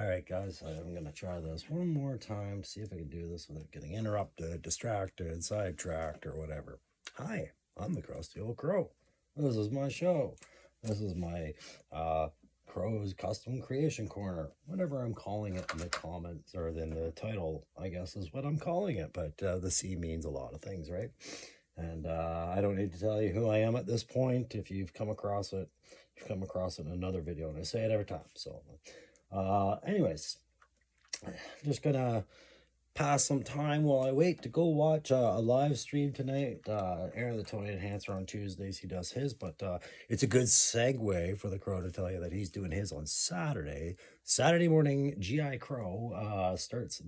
All right, guys, I'm going to try this one more time to see if I can do this without getting interrupted, distracted, sidetracked, or whatever. Hi, I'm the Crusty Old Crow. This is my show. This is my Crow's Custom Creation Corner, whatever I'm calling it in the comments or in the title, I guess is what I'm calling it. But the C means a lot of things, right? And I don't need to tell you who I am at this point. If you've come across it, you've come across it in another video, and I say it every time. So anyways, just gonna pass some time while I wait to go watch a live stream tonight. Aaron the Toy Enhancer on Tuesdays, he does his, but it's a good segue for the Crow to tell you that he's doing his on Saturday. Saturday morning, GI Crow starts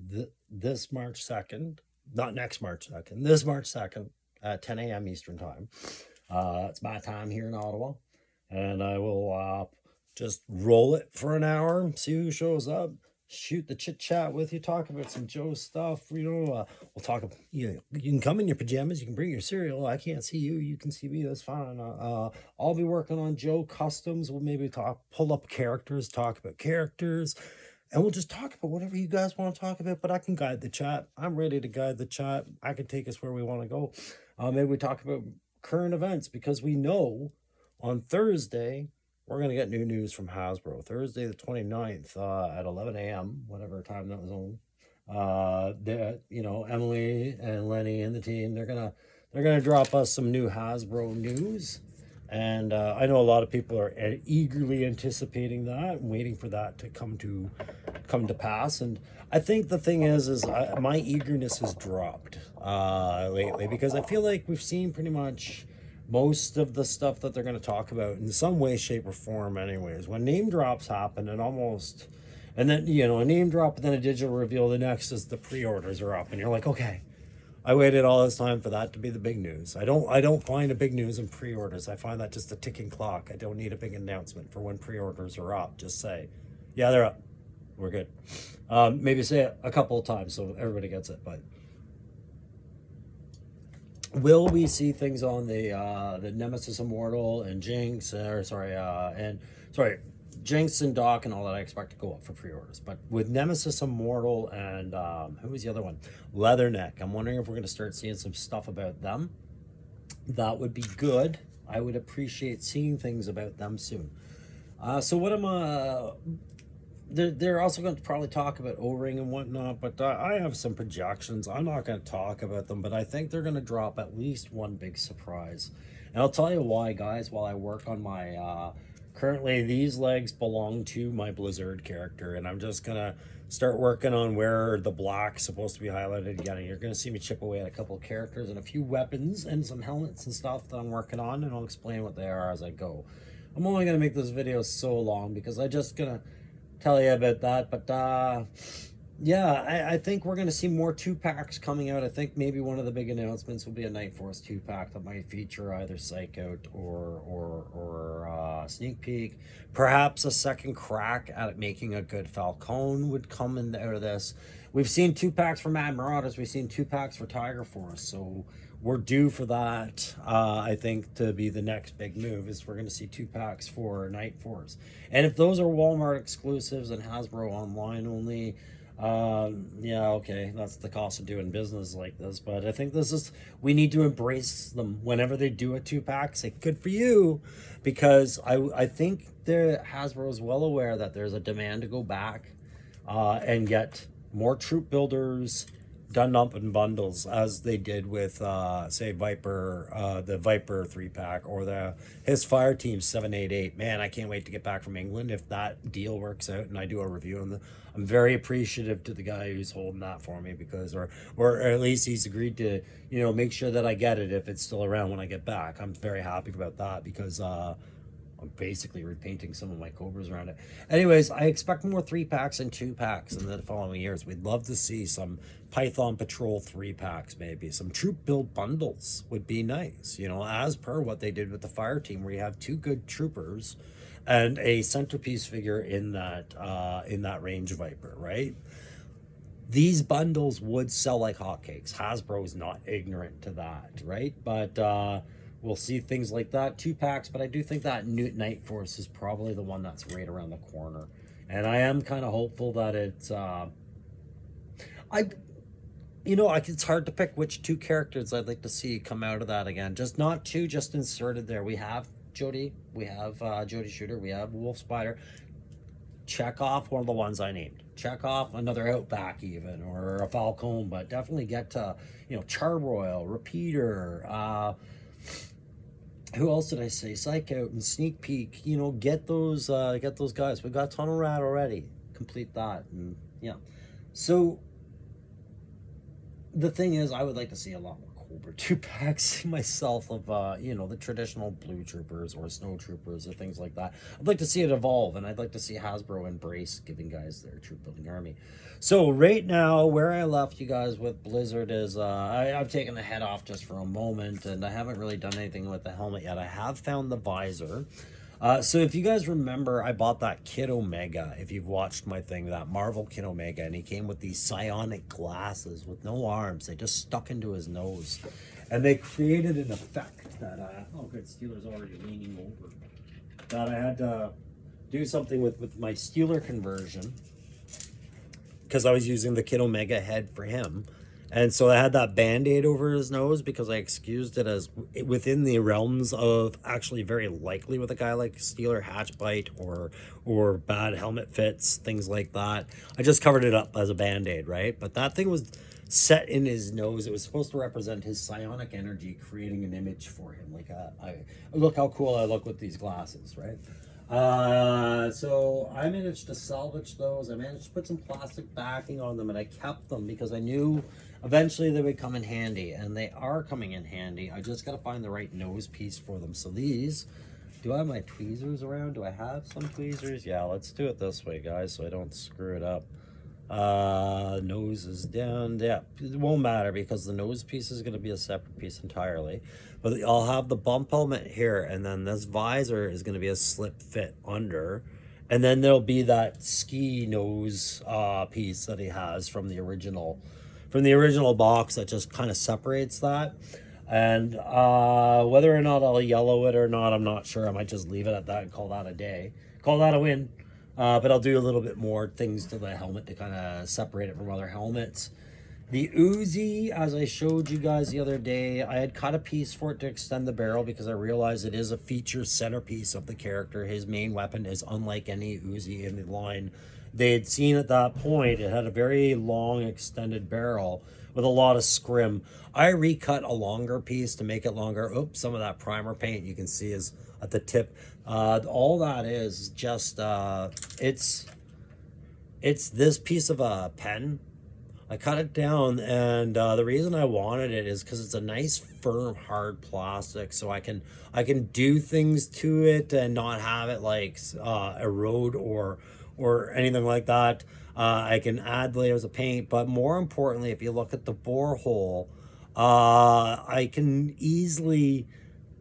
this March 2nd, not next March 2nd, this March 2nd at 10 a.m. Eastern Time. It's my time here in Ottawa, and I will just roll it for an hour, see who shows up, shoot the chit chat with you, talk about some Joe stuff. We'll talk. You can come in your pajamas, you can bring your cereal. I can't see you, you can see me. That's fine. I'll be working on Joe customs. We'll maybe pull up characters, talk about characters, and we'll just talk about whatever you guys want to talk about. But I can guide the chat. I'm ready to guide the chat. I can take us where we want to go. Maybe we talk about current events, because we know on Thursday we're going to get new news from Hasbro. Thursday the 29th at 11 a.m., whatever time that was on. Emily and Lenny and the team, they're gonna drop us some new Hasbro news. And I know a lot of people are eagerly anticipating that and waiting for that to come to pass. And I think the thing is my eagerness has dropped lately, because I feel like we've seen pretty much most of the stuff that they're going to talk about in some way, shape, or form. Anyways, when name drops happen, and then a name drop and then a digital reveal, the next is the pre-orders are up, and you're like, okay, I waited all this time for that to be the big news. I don't find a big news in pre-orders. I find that just a ticking clock. I don't need a big announcement for when pre-orders are up. Just say, yeah, they're up, we're good. Maybe say it a couple of times so everybody gets it. But will we see things on the Nemesis Immortal and Jinx, Jinx and Doc and all that? I expect to go up for pre-orders. But with Nemesis Immortal and who was the other one? Leatherneck. I'm wondering if we're going to start seeing some stuff about them. That would be good. I would appreciate seeing things about them soon. So what am they're also going to probably talk about O-Ring and whatnot, but I have some projections. I'm not going to talk about them, but I think they're going to drop at least one big surprise. And I'll tell you why, guys, while I work on my... currently, these legs belong to my Blizzard character, and I'm just going to start working on where the black's supposed to be highlighted again. And you're going to see me chip away at a couple of characters and a few weapons and some helmets and stuff that I'm working on, and I'll explain what they are as I go. I'm only going to make this video so long because I'm just going to tell you about that. But yeah, I think we're going to see more 2-packs coming out. I think maybe one of the big announcements will be a Night Force 2-pack that might feature either Psych Out or Sneak Peek. Perhaps a second crack at making a good Falcone would come in out of this. We've seen 2-packs for Mad Marauders. We've seen 2-packs for Tiger Force. So we're due for that. I think to be the next big move is we're going to see 2-packs for Night Force. And if those are Walmart exclusives and Hasbro online only, yeah, okay, that's the cost of doing business like this. But I think we need to embrace them whenever they do a 2-pack. Say good for you, because I think Hasbro is well aware that there's a demand to go back and get more troop builders done up in bundles, as they did with say Viper, the Viper 3-pack, or his Fire Team 788. Man, I can't wait to get back from England if that deal works out and I do a review on I'm very appreciative to the guy who's holding that for me, because or at least he's agreed to make sure that I get it if it's still around when I get back. I'm very happy about that, because I'm basically repainting some of my Cobras around it. Anyways, I expect more 3-packs and 2-packs in the following years. We'd love to see some Python Patrol 3-packs, maybe. Some troop build bundles would be nice, as per what they did with the Fire Team, where you have 2 good troopers and a centerpiece figure in that range Viper, right? These bundles would sell like hotcakes. Hasbro is not ignorant to that, right? But we'll see things like that, 2-packs, but I do think that Night Force is probably the one that's right around the corner. and I am kind of hopeful that it's I you know, it's hard to pick which two characters I'd like to see come out of that again. Just not two, just inserted there. We have Jody, we have Jody Shooter, we have Wolf Spider. Check off one of the ones I named. Check off another Outback even, or a Falcone, but definitely get to, you know, Charbroil, Repeater, who else did I say? Psych Out and Sneak Peek. You know, get those guys. We've got Tunnel Rat already. Complete that. And yeah. So the thing is, I would like to see a lot more Cobra 2 packs myself of, you know, the traditional Blue Troopers or Snow Troopers or things like that. I'd like to see it evolve, and I'd like to see Hasbro embrace giving guys their troop building army. So right now, where I left you guys with Blizzard is, I've taken the head off just for a moment, and I haven't really done anything with the helmet yet. I have found the visor. So if you guys remember, I bought that Kid Omega, if you've watched my thing, that Marvel Kid Omega, and he came with these psionic glasses with no arms. They just stuck into his nose. And they created an effect that, oh good, Steeler's already leaning over, that I had to do something with my Steeler conversion, because I was using the Kid Omega head for him. And so I had that band-aid over his nose because I excused it as within the realms of actually very likely with a guy like Steeler hatch bite or bad helmet fits, things like that. I just covered it up as a band-aid, right? But that thing was set in his nose. It was supposed to represent his psionic energy, creating an image for him. Like, look how cool I look with these glasses, right? So I managed to salvage those. I managed to put some plastic backing on them, and I kept them because I knew eventually they would come in handy, and they are coming in handy. I just got to find the right nose piece for them. So these, do I have my tweezers around? Do I have some tweezers? Yeah, let's do it this way, guys, so I don't screw it up. Nose is down. Yeah, it won't matter because the nose piece is going to be a separate piece entirely. But I'll have the bump helmet here, and then this visor is going to be a slip fit under. And then there'll be that ski nose piece that he has from the original box that just kind of separates that. And whether or not I'll yellow it or not, I'm not sure. I might just leave it at that and call that a day. Call that a win. But I'll do a little bit more things to the helmet to kind of separate it from other helmets. The Uzi, as I showed you guys the other day, I had cut a piece for it to extend the barrel because I realized it is a feature centerpiece of the character. His main weapon is unlike any Uzi in the line. They had seen at that point, it had a very long extended barrel with a lot of scrim. I recut a longer piece to make it longer. Oops, some of that primer paint you can see is at the tip. All that is just, it's this piece of a pen. I cut it down, and the reason I wanted it is because it's a nice, firm, hard plastic, so I can do things to it and not have it like erode or anything like that. I can add layers of paint, but more importantly, if you look at the bore hole, I can easily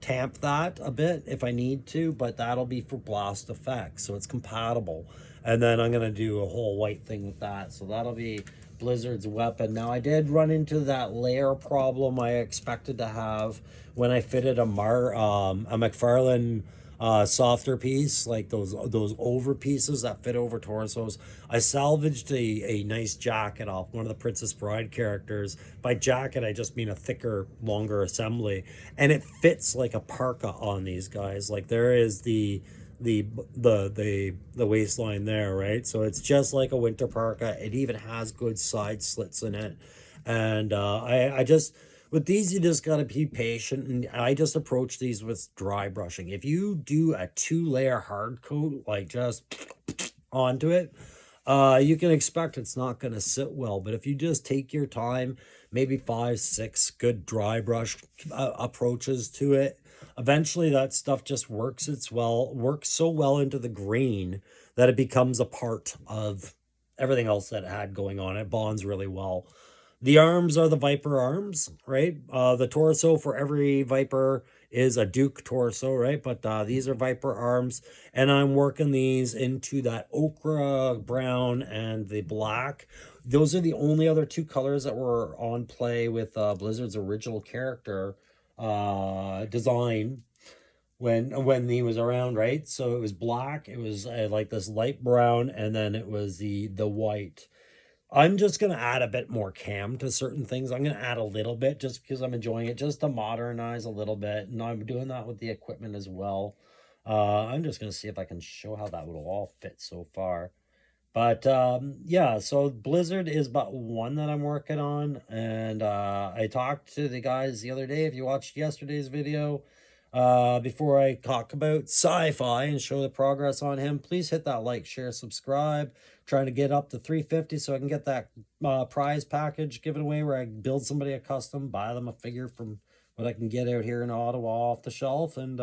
tamp that a bit if I need to, but that'll be for blast effects, so it's compatible. And then I'm gonna do a whole white thing with that, so that'll be Blizzard's weapon. Now I did run into that layer problem I expected to have when I fitted a McFarlane softer piece, like those over pieces that fit over torsos. I salvaged a nice jacket off one of the Princess Bride characters. By jacket, I just mean a thicker, longer assembly, and it fits like a parka on these guys. Like there is the waistline there, right? So it's just like a winter parka. It even has good side slits in it, and I just with these, you just got to be patient, and I just approach these with dry brushing. If you do a 2-layer hard coat, like just onto it, you can expect it's not going to sit well. But if you just take your time, maybe 5, 6 good dry brush approaches to it, eventually that stuff just works so well into the grain that it becomes a part of everything else that it had going on. It bonds really well. The arms are the Viper arms, right? The torso for every Viper is a Duke torso, right? But these are Viper arms, and I'm working these into that ochre brown and the black. Those are the only other 2 colors that were on play with Blizzard's original character design when he was around, right? So it was black, it was like this light brown, and then it was the white. I'm just gonna add a bit more cam to certain things. I'm gonna add a little bit just because I'm enjoying it, just to modernize a little bit, and I'm doing that with the equipment as well. I'm just gonna see if I can show how that would all fit so far. But yeah, so Blizzard is but one that I'm working on, and I talked to the guys the other day. If you watched yesterday's video, before I talk about sci-fi and show the progress on him, please hit that like, share, subscribe. Trying to get up to 350 so I can get that prize package given away where I build somebody a custom, buy them a figure from what I can get out here in Ottawa off the shelf, and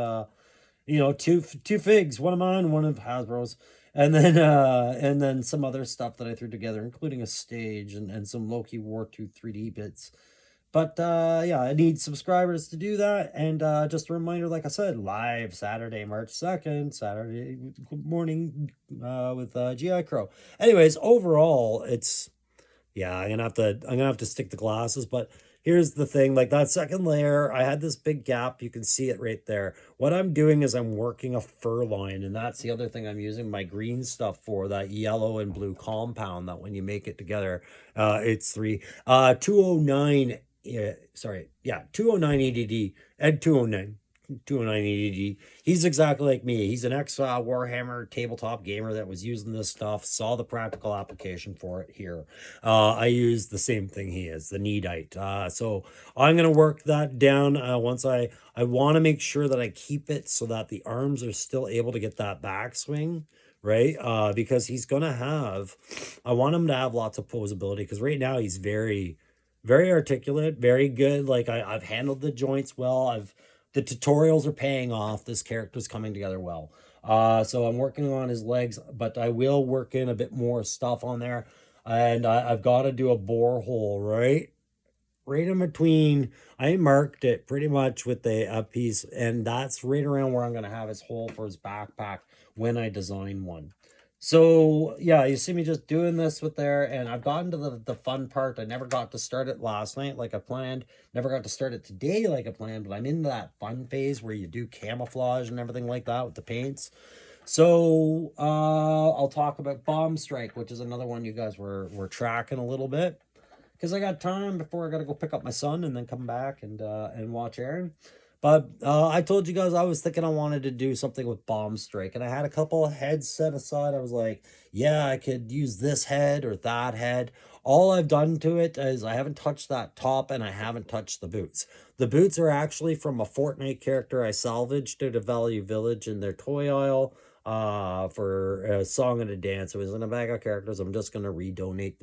you know, two figs, one of mine, one of Hasbro's, and then some other stuff that I threw together, including a stage and some Loki War 2 3D bits. But yeah, I need subscribers to do that. And just a reminder, like I said, live Saturday, March 2nd, Saturday morning with GI Crow. Anyways, overall, it's yeah, I'm gonna have to stick to glasses, but here's the thing, like that second layer, I had this big gap, you can see it right there. What I'm doing is I'm working a fur line, and that's the other thing I'm using my green stuff for, that yellow and blue compound that when you make it together, it's 209, yeah, sorry, yeah, 209 EDD and 209 EDD. He's exactly like me. He's an ex Warhammer tabletop gamer that was using this stuff, saw the practical application for it here. I use the same thing he is, the Needite. So I'm gonna work that down once I want to make sure that I keep it so that the arms are still able to get that backswing, right? Because he's gonna have, I want him to have lots of posability because right now he's very articulate, very good. Like I've handled the joints well. The tutorials are paying off. This character's coming together well. So I'm working on his legs, but I will work in a bit more stuff on there. And I've got to do a borehole right in between. I marked it pretty much with the piece, and that's right around where I'm going to have his hole for his backpack when I design one. So yeah, you see me just doing this with there, and I've gotten to the fun part. I never got to start it last night like I planned, never got to start it today like I planned, but I'm in that fun phase where you do camouflage and everything like that with the paints. So I'll talk about Bomb Strike, which is another one you guys were tracking a little bit, because I got time before I got to go pick up my son and then come back and watch Aaron. But I told you guys I was thinking I wanted to do something with Bomb Strike, and I had a couple of heads set aside. I was like, yeah, I could use this head or that head. All I've done to it is I haven't touched that top, and I haven't touched the boots. The boots are actually from a Fortnite character I salvaged at a Value Village in their toy aisle for a song and a dance. It was in a bag of characters. I'm just gonna redonate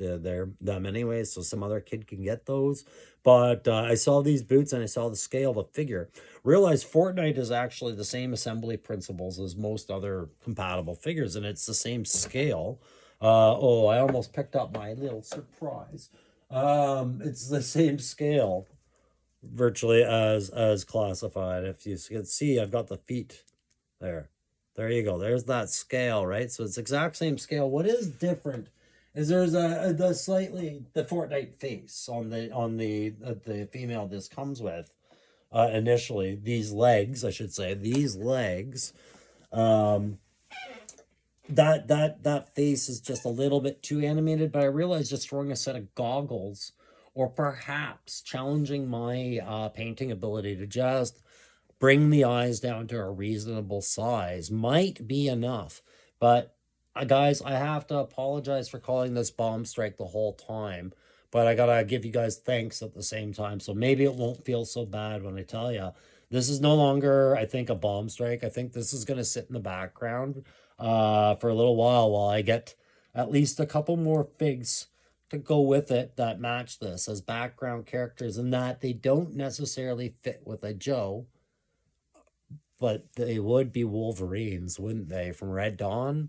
them anyway, so some other kid can get those. But I saw these boots and I saw the scale of the figure. Realized Fortnite is actually the same assembly principles as most other compatible figures, and it's the same scale. Oh, I almost picked up my little surprise. It's the same scale virtually as classified. If you can see, I've got the feet there. There you go. There's that scale, right? So it's exact same scale. What is different is there's the slightly the Fortnite face on the female this comes with initially. These legs, I should say, these legs. Um, that face is just a little bit too animated, but I realized just throwing a set of goggles or perhaps challenging my painting ability to just bring the eyes down to a reasonable size might be enough. But guys, I have to apologize for calling this Bomb Strike the whole time, but I gotta give you guys thanks at the same time. So maybe it won't feel so bad when I tell you this is no longer, I think, a Bomb Strike. I think this is gonna sit in the background for a little while I get at least a couple more figs to go with it that match this as background characters, and that they don't necessarily fit with a Joe, but they would be Wolverines, wouldn't they, from Red Dawn?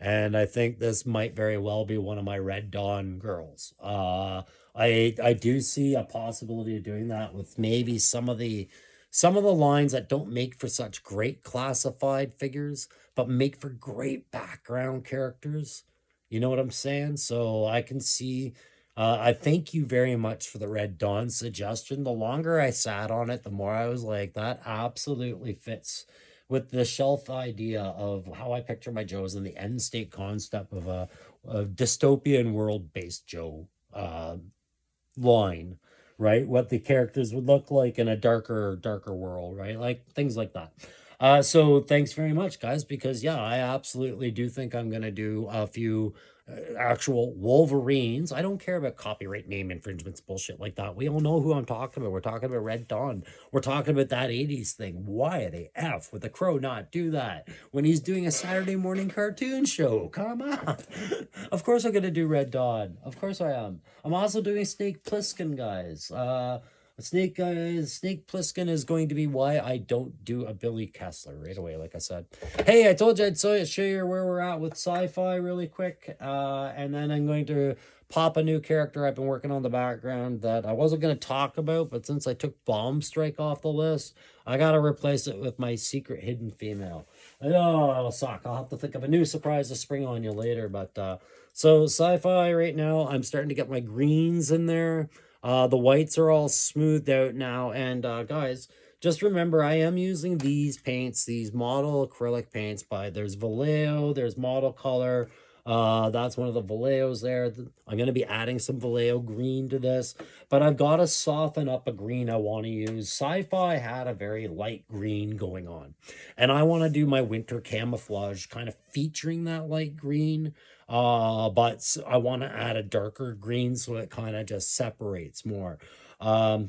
And I think this might very well be one of my Red Dawn girls. I do see a possibility of doing that with maybe some of the lines that don't make for such great classified figures, but make for great background characters. You know what I'm saying? So I can see. I thank you very much for the Red Dawn suggestion. The longer I sat on it, the more I was like, that absolutely fits with the shelf idea of how I picture my Joes and the end state concept of a dystopian world based Joe line, right? What the characters would look like in a darker world, right? Like things like that. So thanks very much, guys, because yeah, I absolutely do think I'm gonna do a few actual Wolverines. I don't care about copyright name infringements, bullshit like that. We all know who I'm talking about. We're talking about Red Dawn. We're talking about that 80s thing. Why the F would the Crow not do that when he's doing a Saturday morning cartoon show? Come on. Of course I'm going to do Red Dawn. Of course I am. I'm also doing Snake Plissken, guys. Snake Plissken is going to be why I don't do a Billy Kessler right away, like I said. Hey, I told you I'd show you where we're at with sci-fi really quick. And then I'm going to pop a new character I've been working on the background that I wasn't going to talk about, but since I took Bomb Strike off the list, I got to replace it with my secret hidden female. I know it'll suck. I'll have to think of a new surprise to spring on you later. But so sci-fi right now, I'm starting to get my greens in there. The whites are all smoothed out now. And guys, just remember, I am using these paints, these model acrylic paints there's Vallejo, there's Model Color. That's one of the Vallejo's there. I'm going to be adding some Vallejo green to this, but I've got to soften up a green I want to use. Sci-fi had a very light green going on, and I want to do my winter camouflage kind of featuring that light green. But I want to add a darker green so it kind of just separates more. I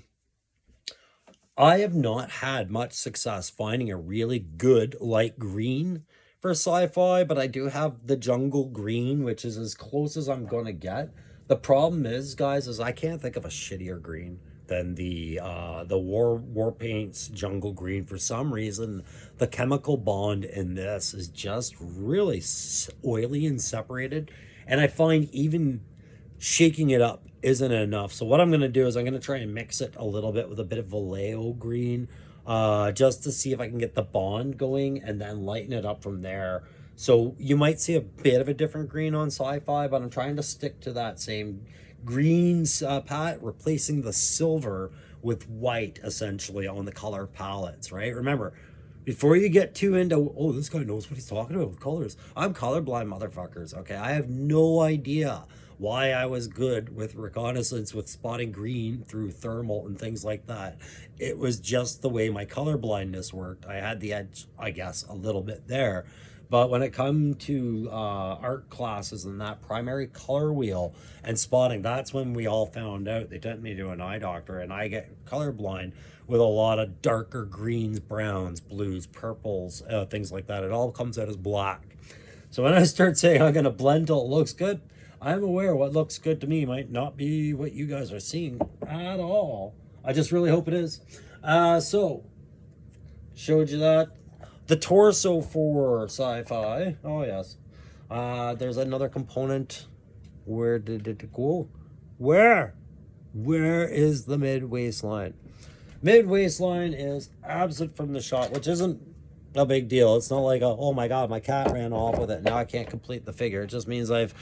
have not had much success finding a really good light green for sci-fi, but I do have the jungle green, which is as close as I'm gonna get. The problem is, guys, is I can't think of a shittier green than the war paints jungle green. For some reason, the chemical bond in this is just really oily and separated, and I find even shaking it up isn't enough. So what I'm going to do is I'm going to try and mix it a little bit with a bit of Vallejo green, just to see if I can get the bond going and then lighten it up from there. So you might see a bit of a different green on sci-fi, but I'm trying to stick to that same greens palette, replacing the silver with white essentially on the color palettes, right? Remember, before you get too into, oh, this guy knows what he's talking about with colors. I'm colorblind, motherfuckers, okay? I have no idea why I was good with reconnaissance, with spotting green through thermal and things like that. It was just the way my color blindness worked. I had the edge, I guess, a little bit there. But when it comes to art classes and that primary color wheel and spotting, that's when we all found out. They sent me to an eye doctor, and I get colorblind with a lot of darker greens, browns, blues, purples, things like that. It all comes out as black. So when I start saying I'm going to blend till it looks good, I'm aware what looks good to me might not be what you guys are seeing at all. I just really hope it is. So, showed you that. The torso for sci-fi. Oh, yes. There's another component. Where did it go? Where? Where is the mid-waistline? Mid-waistline is absent from the shot, which isn't a big deal. It's not like, oh my God, my cat ran off with it. Now I can't complete the figure. It just means I've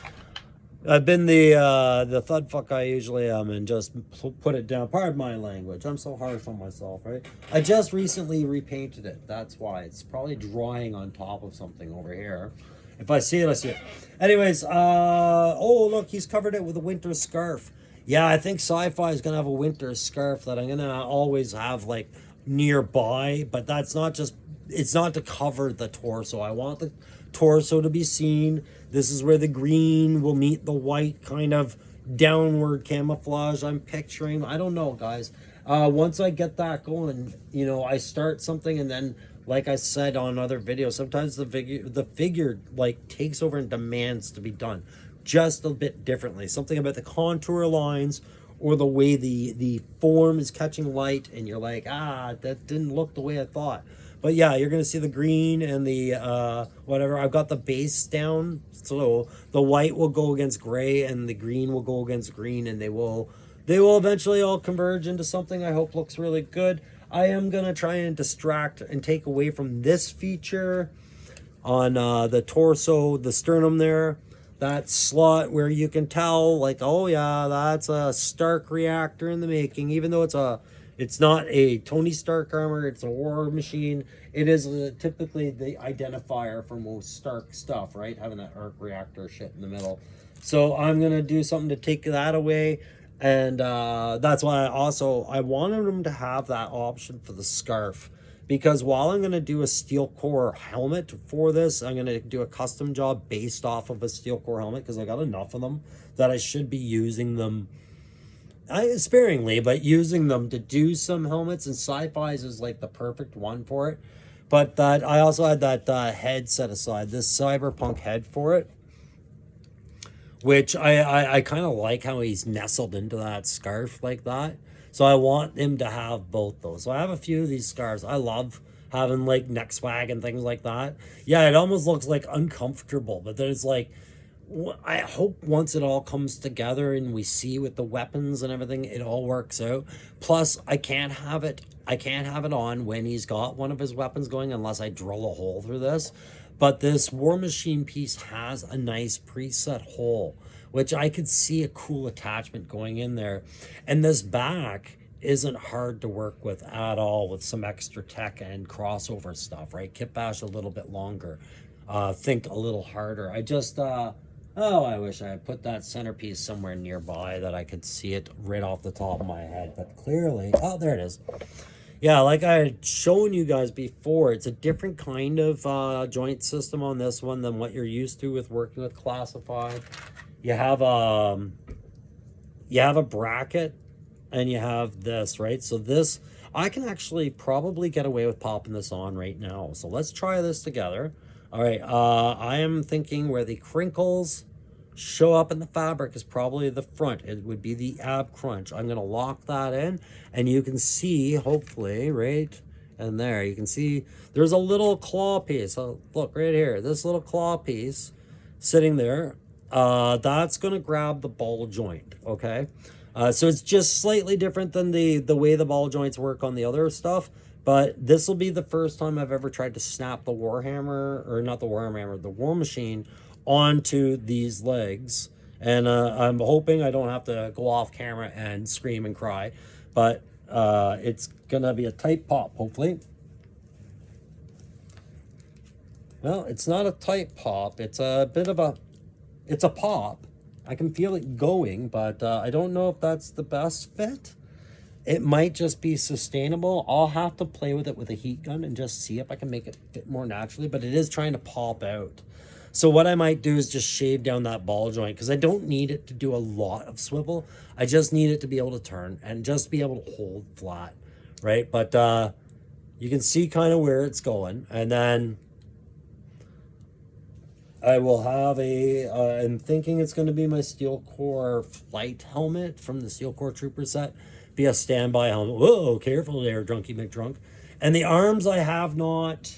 been the thud fuck I usually am and just put it down. Pardon my language. I'm so harsh on myself, right? I just recently repainted it. That's why. It's probably drying on top of something over here. If I see it, I see it. Anyways, oh, look, he's covered it with a winter scarf. Yeah, I think sci-fi is going to have a winter scarf that I'm going to always have, like, nearby. But that's not just, it's not to cover the torso. I want the torso to be seen. This is where the green will meet the white kind of downward camouflage I'm picturing. I don't know, guys. Once I get that going, you know, I start something, and then, like I said on other videos, sometimes the figure like takes over and demands to be done just a bit differently. Something about the contour lines or the way the form is catching light, and you're like, that didn't look the way I thought. But yeah, you're gonna see the green and the whatever. I've got the base down, so the white will go against gray and the green will go against green, and they will eventually all converge into something I hope looks really good. I am gonna try and distract and take away from this feature on the torso, the sternum there, that slot where you can tell, like, oh yeah, that's a Stark reactor in the making, even though it's a It's not a Tony Stark armor, it's a War Machine. It is typically the identifier for most Stark stuff, right? Having that arc reactor shit in the middle. So I'm going to do something to take that away. And that's why I wanted him to have that option for the scarf. Because while I'm going to do a steel core helmet for this, I'm going to do a custom job based off of a steel core helmet because I got enough of them that I should be using them sparingly, but using them to do some helmets. And sci-fi's is like the perfect one for it. But that I also had that head set aside, this cyberpunk head for it, which I kind of like how he's nestled into that scarf like that. So I want him to have both those. So I have a few of these scarves. I love having like neck swag and things like that. Yeah, it almost looks like uncomfortable, but there's like, I hope once it all comes together and we see with the weapons and everything, it all works out. Plus, I can't have it on when he's got one of his weapons going unless I drill a hole through this. But this War Machine piece has a nice preset hole, which I could see a cool attachment going in there. And this back isn't hard to work with at all with some extra tech and crossover stuff, right? Kit bash a little bit longer. Think a little harder. Oh, I wish I had put that centerpiece somewhere nearby that I could see it right off the top of my head. But clearly, oh, there it is. Yeah, like I had shown you guys before, it's a different kind of joint system on this one than what you're used to with working with classified. You have a bracket and you have this, right? So this, I can actually probably get away with popping this on right now. So let's try this together. All right, I am thinking where the crinkles show up in the fabric is probably the front. It would be the ab crunch. I'm going to lock that in, and you can see, hopefully, right in there, you can see there's a little claw piece. So look right here, this little claw piece sitting there, that's going to grab the ball joint, okay? So it's just slightly different than the way the ball joints work on the other stuff. But this will be the first time I've ever tried to snap the Warhammer, or not the Warhammer, the War Machine onto these legs. And I'm hoping I don't have to go off camera and scream and cry. But it's going to be a tight pop, hopefully. Well, it's not a tight pop. It's a bit of a, it's a pop. I can feel it going, but I don't know if that's the best fit. It might just be sustainable. I'll have to play with it with a heat gun and just see if I can make it fit more naturally, but it is trying to pop out. So what I might do is just shave down that ball joint because I don't need it to do a lot of swivel. I just need it to be able to turn and just be able to hold flat, right? But you can see kind of where it's going. And then I will have I'm thinking it's going to be my Steel Core flight helmet from the Steel Core Trooper set. Be a standby helmet. Whoa, careful there, Drunky McDrunk. And the arms I have not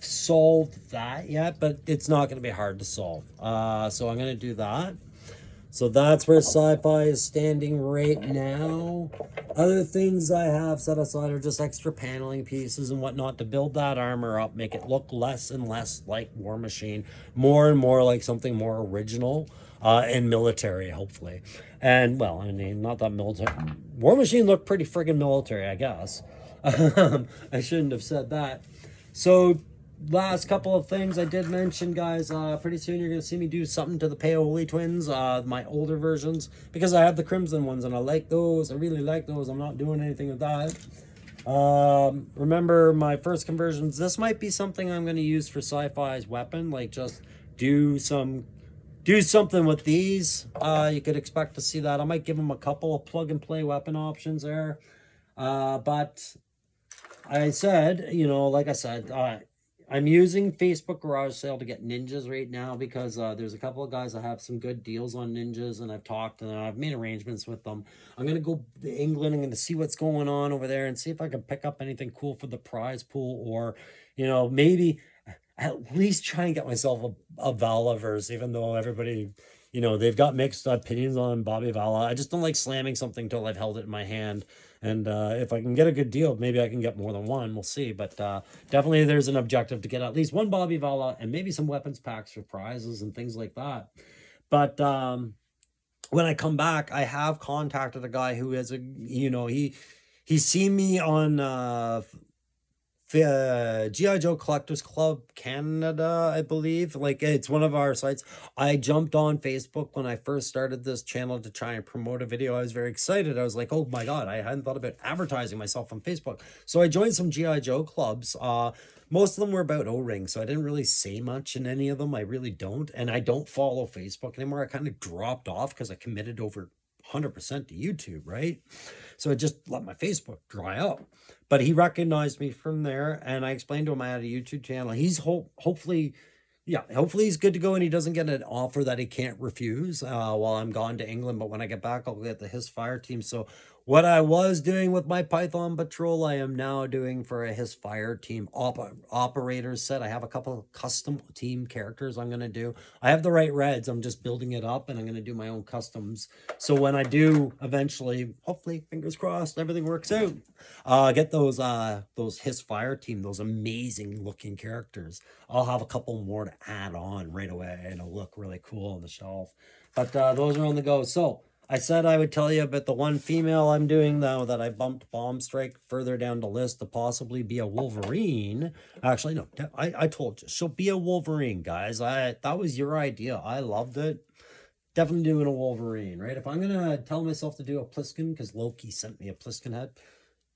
solved that yet, but it's not going to be hard to solve. So I'm going to do that. So that's where sci-fi is standing right now. Other things I have set aside are just extra paneling pieces and whatnot to build that armor up, make it look less and less like War Machine, more and more like something more original and military, hopefully. And, well, I mean, not that military. War Machine looked pretty friggin' military, I guess. I shouldn't have said that. So, last couple of things I did mention, guys. Pretty soon you're going to see me do something to the Paoli twins, my older versions, because I have the Crimson ones, and I like those. I really like those. I'm not doing anything with that. Remember my first conversions. This might be something I'm going to use for sci-fi's weapon, like just do something with these. You could expect to see that. I might give them a couple of plug-and-play weapon options there. But I said, like I said, I'm using Facebook Garage Sale to get ninjas right now because there's a couple of guys that have some good deals on ninjas, and I've talked and I've made arrangements with them. I'm going to go to England. I'm going to see what's going on over there and see if I can pick up anything cool for the prize pool, or, maybe at least try and get myself a Valaverse, even though everybody, they've got mixed opinions on Bobby Vala. I just don't like slamming something till I've held it in my hand. And if I can get a good deal, maybe I can get more than one. We'll see. But definitely there's an objective to get at least one Bobby Vala and maybe some weapons packs for prizes and things like that. But when I come back, I have contacted a guy who has he he's seen me on GI Joe Collectors Club Canada, I believe. Like, it's one of our sites. I jumped on Facebook when I first started this channel to try and promote a video. I was very excited. I was like, oh my god, I hadn't thought about advertising myself on Facebook. So I joined some GI Joe clubs. Most of them were about O-rings, so I didn't really say much in any of them. I really don't, and I don't follow Facebook anymore. I kind of dropped off because I committed over 100% to YouTube, right? So I just let my Facebook dry up. But he recognized me from there, and I explained to him I had a YouTube channel. He's hopefully, yeah, hopefully he's good to go, and he doesn't get an offer that he can't refuse while I'm gone to England. But when I get back, I'll get the His Fire team. So what I was doing with my Python patrol, I am now doing for a His Fire team operators set. I have a couple of custom team characters I'm going to do. I have the right reds. I'm just building it up, and I'm going to do my own customs. So when I do eventually, hopefully, fingers crossed, everything works out, get those His Fire team, those amazing looking characters. I'll have a couple more to add on right away, and it'll look really cool on the shelf. But those are on the go. So I said I would tell you about the one female I'm doing now that I bumped Bomb Strike further down the list to possibly be a Wolverine. Actually, no, I told you she'll be a Wolverine, guys. That was your idea. I loved it. Definitely doing a Wolverine, right? If I'm gonna tell myself to do a Pliskin because Loki sent me a Pliskin head,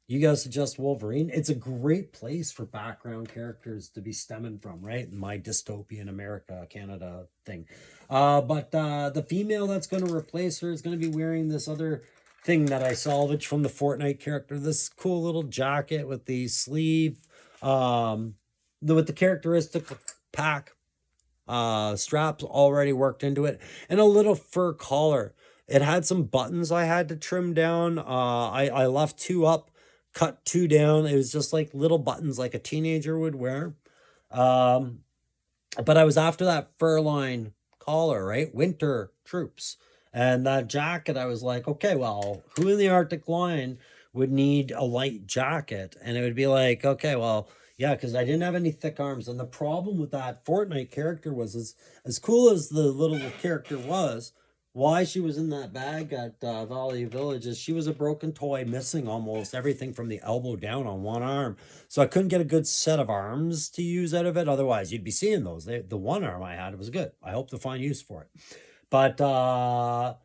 you guys suggest Wolverine. It's a great place for background characters to be stemming from, right? My dystopian America, Canada thing. But the female that's going to replace her is going to be wearing this other thing that I salvaged from the Fortnite character. This cool little jacket with the sleeve, with the characteristic pack straps already worked into it, and a little fur collar. It had some buttons I had to trim down. I left two up, cut two down. It was just like little buttons like a teenager would wear. But I was after that fur line collar, right? Winter troops. And that jacket, I was like, okay, well, who in the Arctic line would need a light jacket? And it would be like, okay, well, yeah, because I didn't have any thick arms. And the problem with that Fortnite character was, as cool as the little character was, why she was in that bag at Valley Village is she was a broken toy, missing almost everything from the elbow down on one arm. So I couldn't get a good set of arms to use out of it. Otherwise, you'd be seeing those. The one arm I had was good. I hope to find use for it. But I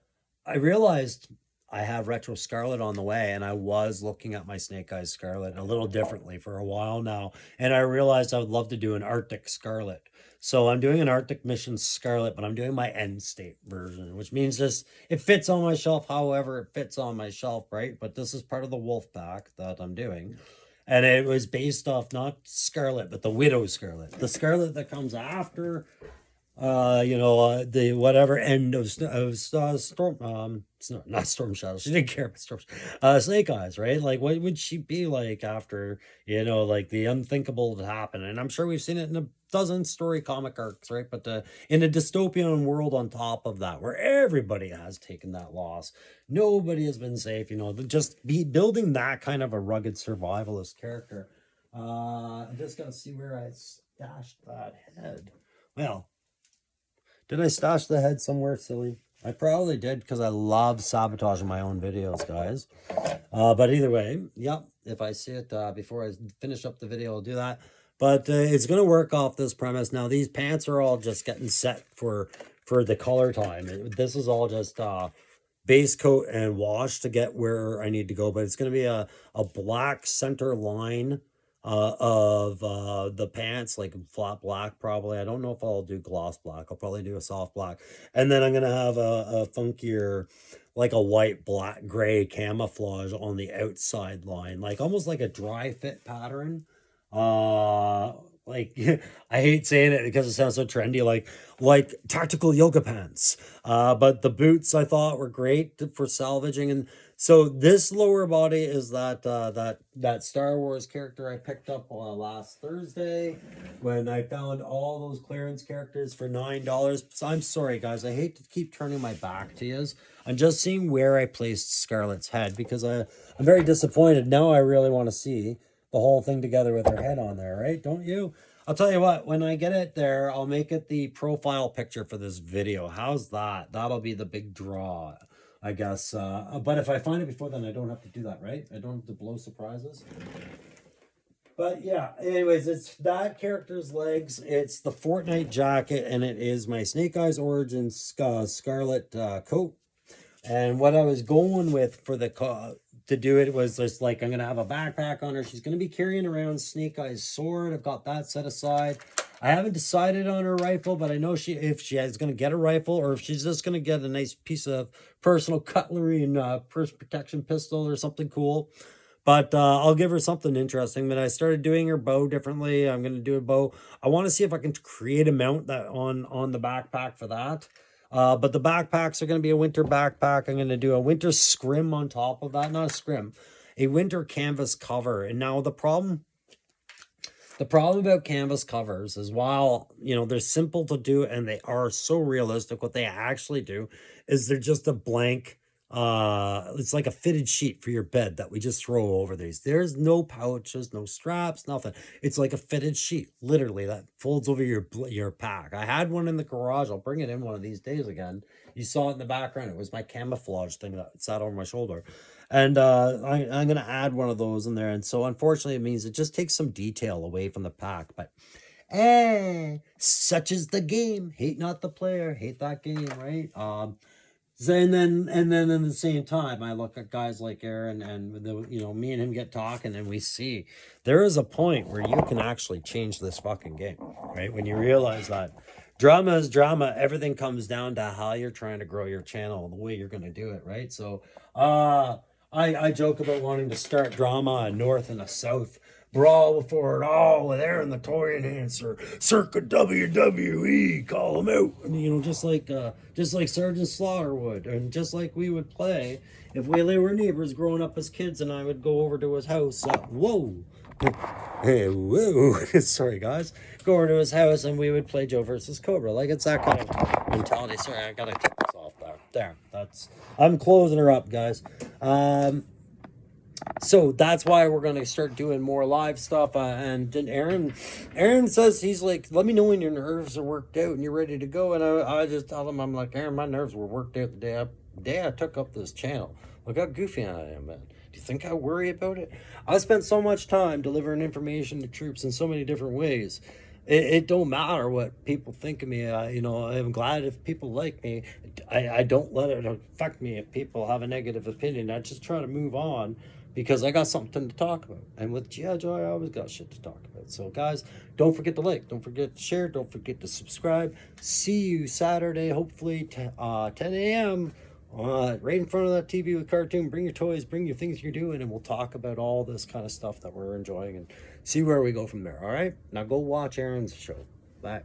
realized I have Retro Scarlet on the way, and I was looking at my Snake Eyes Scarlet a little differently for a while now. And I realized I would love to do an Arctic Scarlet. So I'm doing an Arctic Mission Scarlet, but I'm doing my end state version, which means this, it fits on my shelf however it fits on my shelf, right? But this is part of the wolf pack that I'm doing. And it was based off not Scarlet, but the Widow Scarlet. The Scarlet that comes after the whatever end of Storm, not Storm Shadow. She didn't care about Storm, Snake Eyes, right? Like, what would she be like after, like the unthinkable to happen? And I'm sure we've seen it in a dozen story comic arcs, right? But in a dystopian world on top of that, where everybody has taken that loss, nobody has been safe, just be building that kind of a rugged survivalist character. I just gotta see where I stashed that head. Well, did I stash the head somewhere silly? I probably did because I love sabotaging my own videos, guys. But either way, yep, if I see it before I finish up the video, I'll do that. But it's going to work off this premise. Now, these pants are all just getting set for the color time. This is all just base coat and wash to get where I need to go. But it's going to be a black center line of the pants, like flat black probably. I don't know if I'll do gloss black. I'll probably do a soft black. And then I'm going to have a funkier, like a white, black, gray camouflage on the outside line. Like almost like a dry fit pattern. Like I hate saying it because it sounds so trendy, like tactical yoga pants. But the boots I thought were great for salvaging. And so this lower body is that Star Wars character I picked up last Thursday when I found all those clearance characters for $9. So I'm sorry, guys. I hate to keep turning my back to you. I'm just seeing where I placed Scarlet's head because I'm very disappointed. Now I really want to see the whole thing together with her head on there, right? Don't you? I'll tell you what, when I get it there, I'll make it the profile picture for this video. How's that? That'll be the big draw. I guess. But if I find it before then, I don't have to do that, right? I don't have to blow surprises. But yeah, anyways, it's that character's legs. It's the Fortnite jacket, and it is my Snake Eyes Origins Scarlet coat. And what I was going with for the to do it was just like, I'm gonna have a backpack on her. She's gonna be carrying around Snake Eyes sword. I've got that set aside. I haven't decided on her rifle, but I know if she is gonna get a rifle, or if she's just gonna get a nice piece of personal cutlery and purse protection pistol or something cool. But I'll give her something interesting. But I started doing her bow differently. I'm gonna do a bow. I want to see if I can create a mount that on the backpack for that. But the backpacks are going to be a winter backpack. I'm going to do a winter scrim on top of that. Not a scrim, a winter canvas cover. And now the problem about canvas covers is, while, you know, they're simple to do and they are so realistic, what they actually do is they're just a blank, it's like a fitted sheet for your bed that we just throw over these. There's no pouches, no straps, nothing. It's like a fitted sheet, literally, that folds over your pack. I had one in the garage. I'll bring it in one of these days again. You saw it in the background. It was my camouflage thing that sat over my shoulder. And I'm going to add one of those in there. And so unfortunately, it means it just takes some detail away from the pack. But such is the game. Hate not the player, hate that game, right? And then at the same time, I look at guys like Aaron, and me and him get talking, and we see there is a point where you can actually change this fucking game, right? When you realize that drama is drama, everything comes down to how you're trying to grow your channel and the way you're going to do it, right? So I joke about wanting to start drama, a north and a south brawl before it all with Aaron the Toy Enhancer, circa WWE, call him out. And, just like Sergeant Slaughter would, and just like we would play if we were neighbors growing up as kids, and I would go over to his house. Whoa. Hey, whoa. Sorry, guys. Go over to his house, and we would play Joe versus Cobra. Like, it's that kind of mentality. Sorry, I gotta take this off there. There. I'm closing her up, guys. So that's why we're going to start doing more live stuff. And Aaron says, he's like, let me know when your nerves are worked out and you're ready to go. And I just tell him, I'm like, Aaron, my nerves were worked out the day I took up this channel. Look how goofy I am, man. Do you think I worry about it? I spent so much time delivering information to troops in so many different ways. It don't matter what people think of me. I'm glad if people like me. I don't let it affect me if people have a negative opinion. I just try to move on, because I got something to talk about. And with G.I. Joe, I always got shit to talk about. So, guys, don't forget to like, don't forget to share, don't forget to subscribe. See you Saturday, hopefully, 10 a.m., right in front of that TV with cartoon. Bring your toys, bring your things you're doing, and we'll talk about all this kind of stuff that we're enjoying and see where we go from there, all right? Now go watch Aaron's show. Bye.